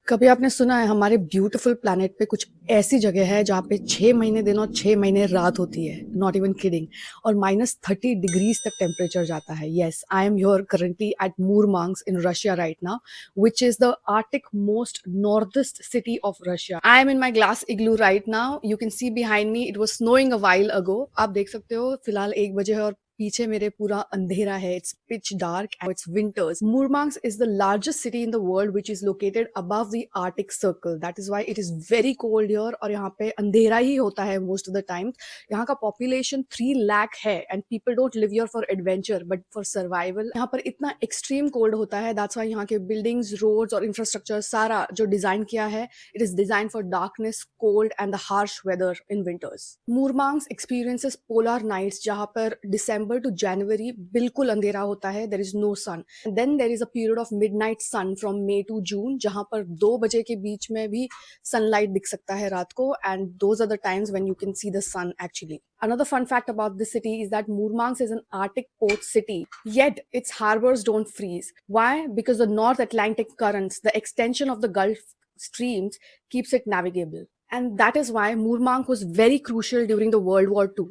कभी आपने सुना है हमारे ब्यूटीफुल प्लैनेट पे कुछ ऐसी जगह है जहाँ पे 6 महीने दिन और 6 महीने रात होती है, नॉट इवन किडिंग, और -30 डिग्रीज तक टेम्परेचर जाता है। Yes, I am here currently at Murmansk in Russia right now, which is the arctic most northeast city of Russia. I am in my glass igloo right now, you can see behind me, it was snowing a while ago. आप देख सकते हो फिलहाल 1 बजे है और पीछे मेरे पूरा अंधेरा है। It's pitch dark and it's winters. Murmansk is the largest city in the world which is located above the Arctic Circle. That is why it is very cold here और यहाँ पे अंधेरा ही होता है most of the time. यहाँ का population 3 lakh है and people don't live here for adventure but for survival. यहाँ पर इतना extreme cold होता है, that's why यहाँ के buildings, roads और infrastructure सारा जो डिजाइन किया है, it is designed for darkness, cold and the harsh weather in winters. Murmansk experiences polar nights जहाँ पर December to January बिल्कुल अंधेरा होता है, there is no sun. And then there is a period of midnight sun from May to June जहाँ पर 2 बजे के बीच में भी sunlight दिख सकता है रात को, and those are the times when you can see the sun actually. Another fun fact about this city is that Murmansk is an Arctic port city, yet its harbors don't freeze. Why? Because the North Atlantic currents, the extension of the Gulf streams, keeps it navigable. And that is why Murmansk was very crucial during the World War II.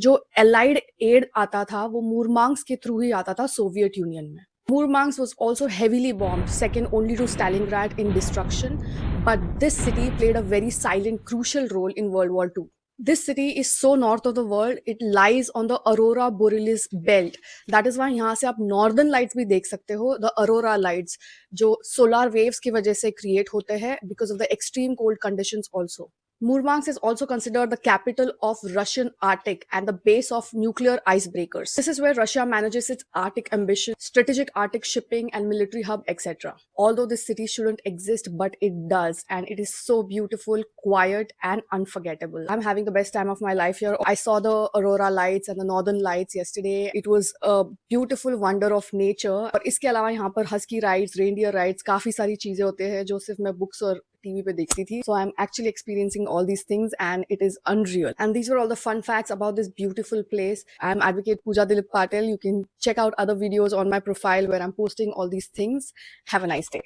जो allied aid आता था वो Murmansk के through ही आता था Soviet union में. Murmansk was also heavily bombed, second only to Stalingrad in destruction, but this city played a very silent, crucial role in World War II. This city is so north of the world, it lies on the Aurora Borealis belt. That is why यहाँ से आप northern lights भी देख सकते हो, the Aurora lights, जो solar waves की वजह से create होते हैं because of the extreme cold conditions also. Murmansk is also considered the capital of Russian Arctic and the base of nuclear icebreakers. This is where Russia manages its Arctic ambition, strategic Arctic shipping and military hub, etc. Although this city shouldn't exist, but it does, and it is so beautiful, quiet and unforgettable. I'm having the best time of my life here. I saw the aurora lights and the northern lights yesterday. It was a beautiful wonder of nature. और इसके अलावा यहाँ पर husky rides, reindeer rides, काफी सारी चीजें होते हैं जो सिर्फ मैं books और टीवी पे देखती थी. So I'm actually experiencing all these things and it is unreal. And these were all the fun facts about this beautiful place. I'm advocate Pooja Dilip Patel. You can check out other videos on my profile where I'm posting all these things. Have a nice day.